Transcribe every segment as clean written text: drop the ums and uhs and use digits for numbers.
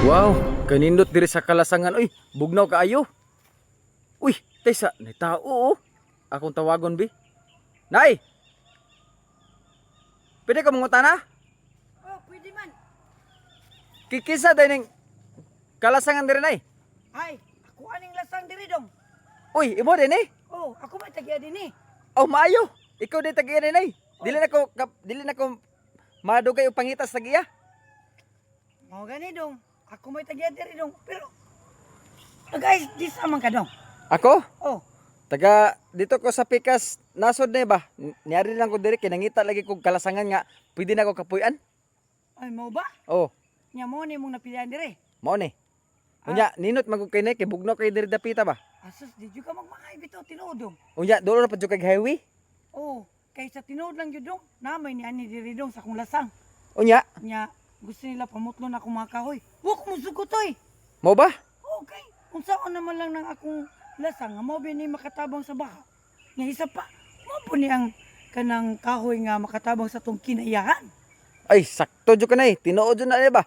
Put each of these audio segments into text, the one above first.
Wow, kanindot diri sa kalasangan. Uy, bugnaw kaayo. Uy, taysa, nay tao oh. Akong tawagon bi. Nay! Pwede ka mangutana? Oh, pwede man. Kikisa din ng kalasangan diri nay. Ay, ako aning lasang diri dong. Uy, imo din eh. Oh, ako may tagya din eh. Oh, maayo. Ikaw din tagiya din nay. Dili na ko madugay og pangitas tagiya. Mao gani dong. Ako may tagya diri dong. Pero guys, di man ka dong. Ako? Oh, Taga dito ko sa Pikas nasod na ba? Niyari lang ko diri kinangita lagi kog kalasangan nga pwede na ko kapuy-an. ay mo ba? Oh, Nya mo ni mong napilian diri. mao ni. Unya, ninot magug kay nay kay bugnaw kay diri dapita ba? Asus, di jud ka magmangay bitaw tinuod dong. Unya, doon na pa jud kay highway. Oh, kay sa tinuod lang jud dong. Namay ni ani diri dong sa akong lasang. Unya, Nya gusto nila pamutlon ako mga kahoy. Wa ko musugot oy. mao ba? Okay, unsaon naman lang ng akong lasang nga mao ni makatabang sa baha. Nga isa pa, mao po ni ang kanang kahoy nga makatabang sa tong kinaiyahan. Ay, sakto jud ka nay. Tinuod jud na ni ba?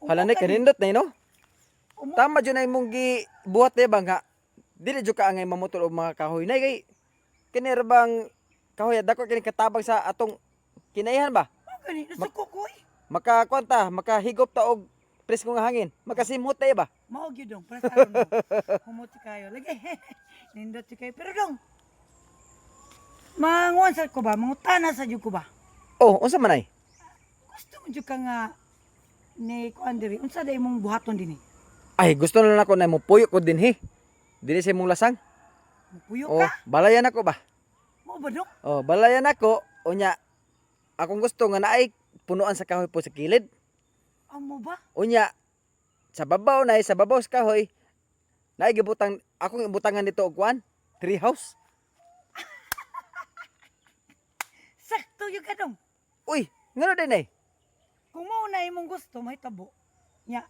Hala ni Okay. kanindot nay no. Umo- Tama jud na imong gi buhat ni ba nga dili jud ka angay mamutol og mga kahoy nay kay kini ra bang kahoy dako kini katabang sa atong kinaihan ba? Mao gani nasuko ko eh. Makakwanta, makahigop ta og presko nga hangin. Makasimhot tay ba? Mao gyud dong para sa aron mo. Humot si kayo lagi. Nindot si kayo pero dong. Manguan sa ko ba? Mangutana sa jud ko ba? Oh, unsa man ay? Gusto mo jud ka nga ni kuan diri. Unsa day mong buhaton dinhi? Ay, gusto na lang ako na mo puyo ko din he. Dili sa imong lasang. Mupuyo Oh, ka? balayan ako ba? Mao ba dong? Oh, balayan ako. Unya, akong gusto nga naay punuan sa kahoy po sa kilid. Amo ba? Unya, sa babaw na sa babaw sa kahoy, naay gibutang akong ibutangan dito og kuan, tree house. Sakto yung ka dong. Uy, ngano din ay? Kung mao na imong gusto, may tabo. Nya,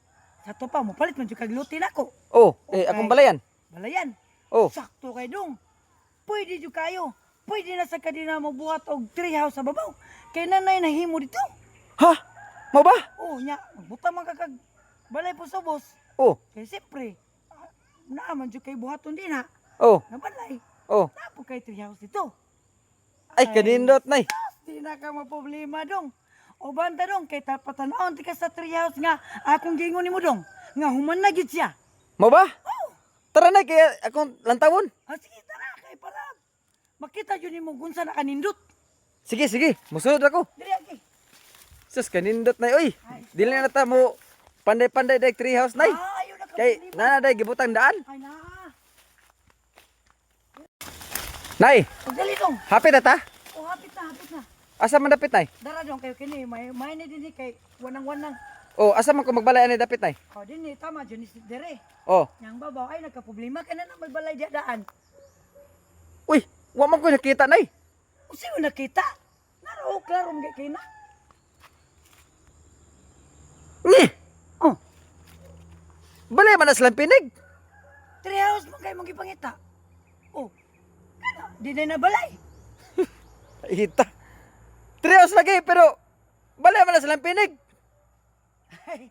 sa to pa mo palit man jud kag lutin ako. Oh, Okay. akong balayan. Balayan. Oh, Sakto kay dong. Pwede jud kayo. Pwede na sa kadina mo buhat og treehouse sa babaw. Kay nanay nahimo dito. ha? Mo ba? Oh, nya, magbutang man ka kag balay po sa boss. Oh, Kay siyempre, naaman jud kay buhaton din ha. oh, Nga balay. oh. Napo kay treehouse dito. Ay, kanindot nay. Di na ka maproblema dong. O banda dong, kay tapatanawon ti ka sa treehouse nga akong gingon nimo dong. Nga human na gid siya. Mo ba? Oh, Tara na kay akong lantawon. sige tara kay para makita jud nimo gunsa na kanindot. Sige, sige. Musunod ako. Diri agi. Sus, kanindot nay. Uy, dili na ta mo panday-panday day tree house nay. Ayaw na ka Kay problema. nana day gibutang daan. Ay na. Nay, O dali dong. hapit na ta. O hapit na, hapit na. Asa man dapit nay? Dara dong kayo kini may ni dinhi kay wanang-wanang. Oh, asa man ko magbalay ani dapit nay? O dinhi tama jud ni dire. Oh. Yang babaw ay nagka-problema ka na may balay diya daan. Uy, wa man ko nakita nay. O sino nakita? Naro klaro mga kay na. Ni, Oh, balay man na silang pinig. treehouse man kay mong gipangita. Oh. Kana di na balay. Ita. Tree house lagi pero balay man na silang pinig. Ay.